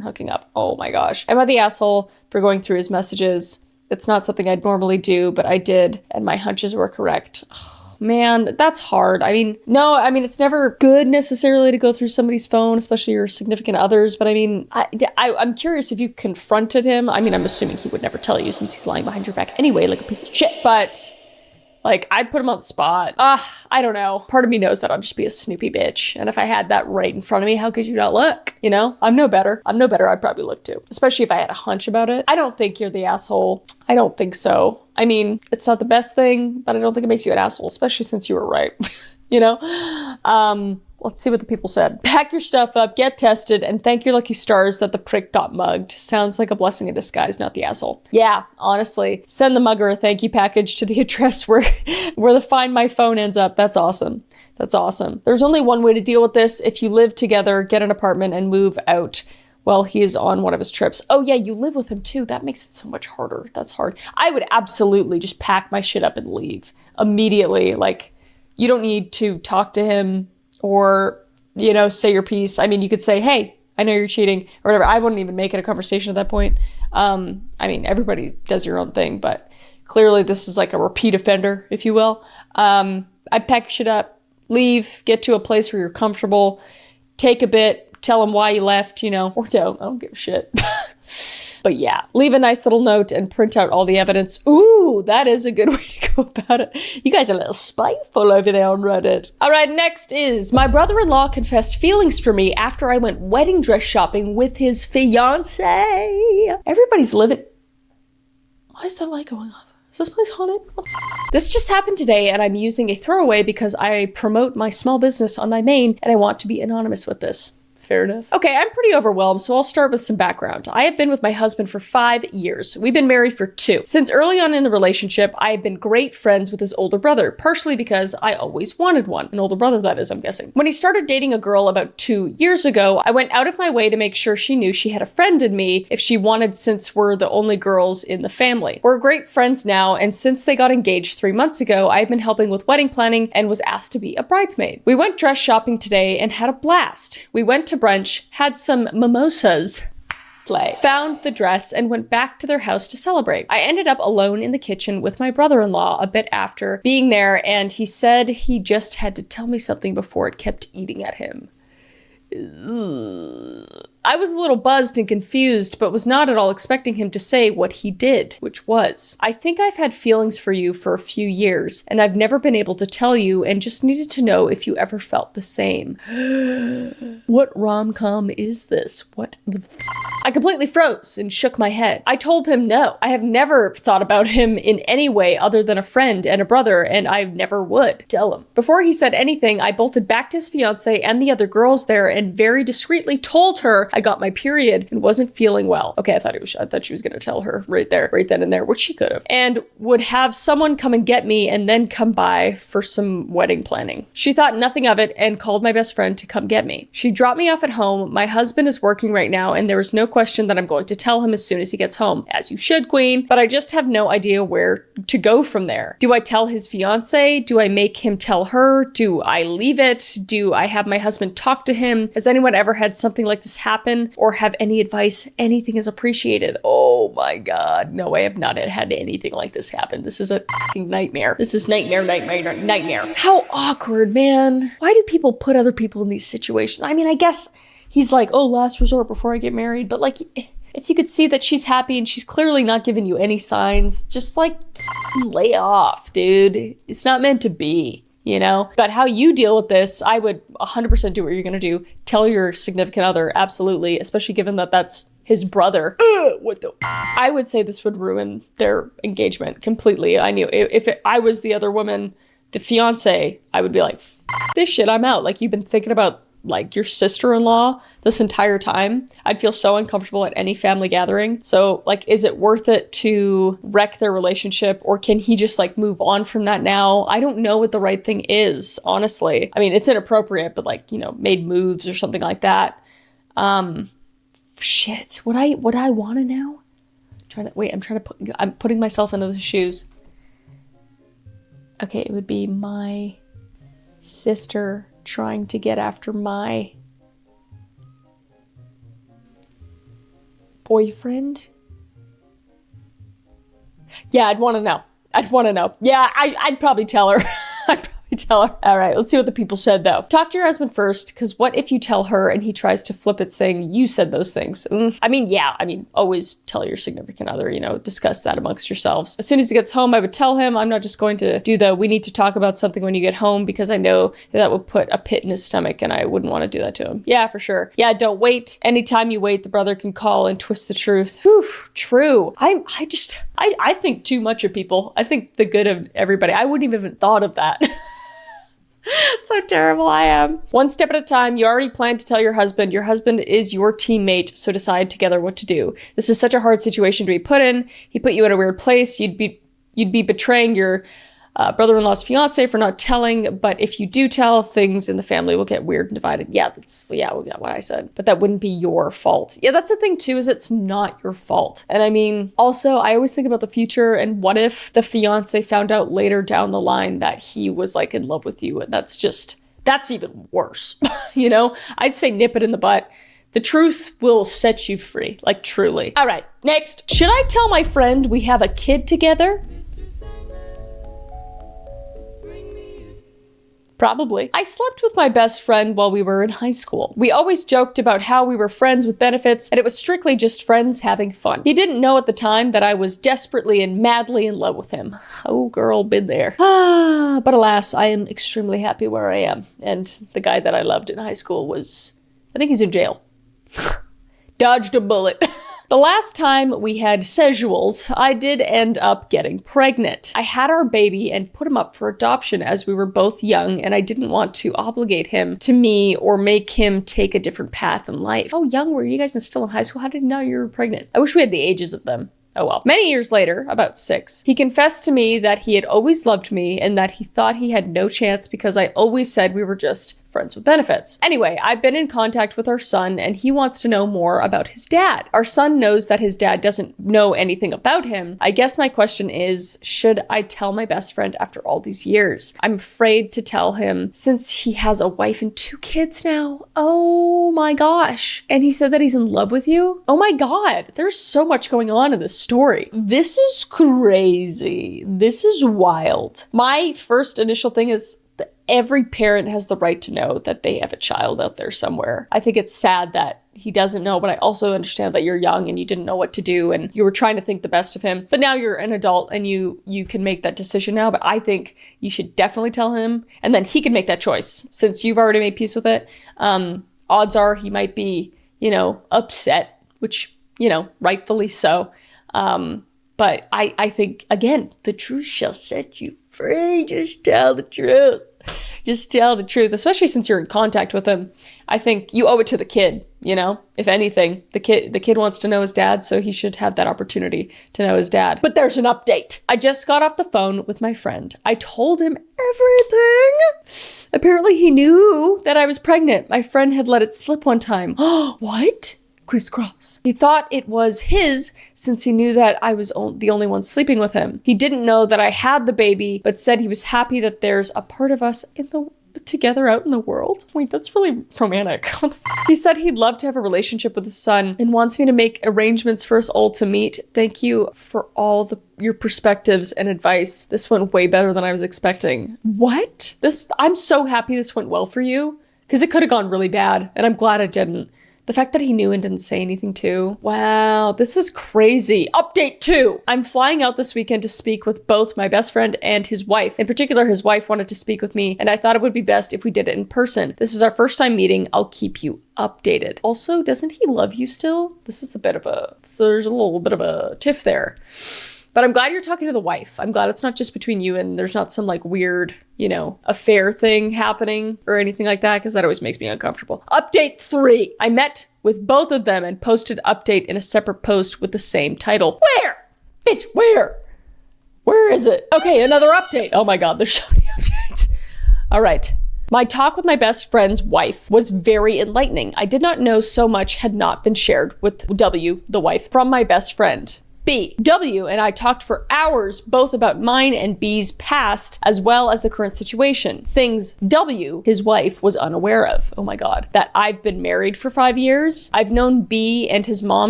hooking up. Oh my gosh. Am I the asshole for going through his messages? It's not something I'd normally do, but I did, and my hunches were correct. Oh, man, that's hard. I mean, no, I mean, it's never good necessarily to go through somebody's phone, especially your significant others, but I mean, I'm curious if you confronted him. I mean, I'm assuming he would never tell you since he's lying behind your back anyway, like a piece of shit, but... like, I'd put him on the spot. I don't know. Part of me knows that I'll just be a snoopy bitch. And if I had that right in front of me, how could you not look? You know? I'm no better. I'd probably look too. Especially if I had a hunch about it. I don't think you're the asshole. I don't think so. I mean, it's not the best thing, but I don't think it makes you an asshole, especially since you were right. You know? Let's see what the people said. Pack your stuff up, get tested, and thank your lucky stars that the prick got mugged. Sounds like a blessing in disguise, not the asshole. Yeah, honestly. Send the mugger a thank you package to the address where the Find My Phone ends up. That's awesome. That's awesome. There's only one way to deal with this. If you live together, get an apartment and move out while he is on one of his trips. Oh yeah, you live with him too. That makes it so much harder. That's hard. I would absolutely just pack my shit up and leave immediately. Like, you don't need to talk to him or, you know, say your piece. I mean, you could say, hey, I know you're cheating or whatever. I wouldn't even make it a conversation at that point. I mean, everybody does your own thing, but clearly this is like a repeat offender, if you will. I'd pack shit up, leave, get to a place where you're comfortable, take a bit, tell them why you left, you know, or don't. I don't give a shit. But yeah, leave a nice little note and print out all the evidence. Ooh, that is a good way to go about it. You guys are a little spiteful over there on Reddit. All right, next is my brother-in-law confessed feelings for me after I went wedding dress shopping with his fiance. Everybody's living... Why is that light going off? Is this place haunted? This just happened today and I'm using a throwaway because I promote my small business on my main and I want to be anonymous with this. Fair enough. Okay, I'm pretty overwhelmed, so I'll start with some background. I have been with my husband for 5 years. We've been married for 2. Since early on in the relationship, I have been great friends with his older brother, partially because I always wanted one. An older brother, that is, I'm guessing. When he started dating a girl about 2 years ago, I went out of my way to make sure she knew she had a friend in me if she wanted, since we're the only girls in the family. We're great friends now, and since they got engaged 3 months ago, I've been helping with wedding planning and was asked to be a bridesmaid. We went dress shopping today and had a blast. We went to brunch, had some mimosas, slay, found the dress, and went back to their house to celebrate. I ended up alone in the kitchen with my brother-in-law a bit after being there, and he said he just had to tell me something before it kept eating at him. I was a little buzzed and confused, but was not at all expecting him to say what he did, which was, I think I've had feelings for you for a few years, and I've never been able to tell you, and just needed to know if you ever felt the same. What rom-com is this? What the I completely froze and shook my head. I told him no. I have never thought about him in any way other than a friend and a brother, and I never would tell him. Before he said anything, I bolted back to his fiance and the other girls there and very discreetly told her I got my period and wasn't feeling well. Okay, I thought she was gonna tell her right then and there, which she could have. And would have someone come and get me and then come by for some wedding planning. She thought nothing of it and called my best friend to come get me. She dropped me off at home. My husband is working right now and there is no question that I'm going to tell him as soon as he gets home. As you should, queen. But I just have no idea where to go from there. Do I tell his fiance? Do I make him tell her? Do I leave it? Do I have my husband talk to him? Has anyone ever had something like this happen or have any advice? Anything is appreciated. Oh my God. No, I have not had anything like this happen. This is a fucking nightmare. This is nightmare. How awkward, man. Why do people put other people in these situations? I mean, I guess he's like, oh, last resort before I get married. But like, if you could see that she's happy and she's clearly not giving you any signs, just like lay off, dude. It's not meant to be. You know, but how you deal with this, I would 100% do what you're going to do. Tell your significant other, absolutely, especially given that that's his brother. What the? I would say this would ruin their engagement completely. I knew if I was the other woman, the fiance, I would be like, this shit, I'm out. Like, you've been thinking about like your sister-in-law this entire time. I'd feel so uncomfortable at any family gathering. So like, is it worth it to wreck their relationship, or can he just like move on from that now? I don't know what the right thing is, honestly. I mean, it's inappropriate, but like, you know, made moves or something like that. Shit, would I want to now? I'm putting myself into the shoes. Okay, it would be my sister trying to get after my boyfriend? Yeah, I'd want to know. Yeah, I'd probably tell her. I'd probably tell her. All right, let's see what the people said though. Talk to your husband first, because what if you tell her and he tries to flip it saying you said those things? Always tell your significant other, discuss that amongst yourselves. As soon as he gets home, I would tell him I'm not just going to do we need to talk about something when you get home, because I know that would put a pit in his stomach and I wouldn't want to do that to him. Yeah, for sure. Yeah, don't wait. Anytime you wait, the brother can call and twist the truth. Whew, true. I think too much of people. I think the good of everybody. I wouldn't even thought of that. That's how terrible I am. One step at a time. You already planned to tell your husband. Your husband is your teammate, so decide together what to do. This is such a hard situation to be put in. He put you in a weird place. You'd be betraying your brother-in-law's fiance for not telling, but if you do tell, things in the family will get weird and divided. We got what I said, but that wouldn't be your fault. Yeah, that's the thing too, is it's not your fault. And also, I always think about the future, and what if the fiance found out later down the line that he was in love with you, and that's even worse. I'd say nip it in the butt. The truth will set you free, truly. All right, next. Should I tell my friend we have a kid together? Probably. I slept with my best friend while we were in high school. We always joked about how we were friends with benefits, and it was strictly just friends having fun. He didn't know at the time that I was desperately and madly in love with him. Oh, girl, been there. But alas, I am extremely happy where I am. And the guy that I loved in high school I think he's in jail. Dodged a bullet. The last time we had sexuals, I did end up getting pregnant. I had our baby and put him up for adoption as we were both young, and I didn't want to obligate him to me or make him take a different path in life. How young were you guys still in high school? How did you know you were pregnant? I wish we had the ages of them. Oh well. Many years later, about 6, he confessed to me that he had always loved me and that he thought he had no chance because I always said we were just friends with benefits. Anyway, I've been in contact with our son and he wants to know more about his dad. Our son knows that his dad doesn't know anything about him. I guess my question is, should I tell my best friend after all these years? I'm afraid to tell him since he has a wife and 2 kids now. Oh my gosh. And he said that he's in love with you? Oh my God. There's so much going on in this story. This is crazy. This is wild. My first initial thing is every parent has the right to know that they have a child out there somewhere. I think it's sad that he doesn't know, but I also understand that you're young and you didn't know what to do and you were trying to think the best of him. But now you're an adult and you can make that decision now. But I think you should definitely tell him, and then he can make that choice since you've already made peace with it. Odds are he might be, upset, which, rightfully so. But I think, again, the truth shall set you free. Just tell the truth. Just tell the truth, especially since you're in contact with him. I think you owe it to the kid, If anything, the kid wants to know his dad, so he should have that opportunity to know his dad. But there's an update. I just got off the phone with my friend. I told him everything. Apparently he knew that I was pregnant. My friend had let it slip one time. What? Crisscross. He thought it was his since he knew that I was the only one sleeping with him. He didn't know that I had the baby, but said he was happy that there's a part of us together out in the world. Wait, that's really romantic. He said he'd love to have a relationship with his son and wants me to make arrangements for us all to meet. Thank you for all your perspectives and advice. This went way better than I was expecting. What? I'm so happy this went well for you, because it could have gone really bad, and I'm glad it didn't. The fact that he knew and didn't say anything too. Wow, this is crazy. Update 2. I'm flying out this weekend to speak with both my best friend and his wife. In particular, his wife wanted to speak with me, and I thought it would be best if we did it in person. This is our first time meeting. I'll keep you updated. Also, doesn't he love you still? There's a little bit of a tiff there. But I'm glad you're talking to the wife. I'm glad it's not just between you and there's not some weird, affair thing happening or anything like that, because that always makes me uncomfortable. Update 3. I met with both of them and posted update in a separate post with the same title. Where? Bitch, where? Where is it? Okay, another update. Oh my God, there's so many updates. All right. My talk with my best friend's wife was very enlightening. I did not know so much had not been shared with W, the wife, from my best friend. B. W and I talked for hours both about mine and B's past as well as the current situation. Things W, his wife, was unaware of. Oh my God. That I've been married for 5 years. I've known B and his mom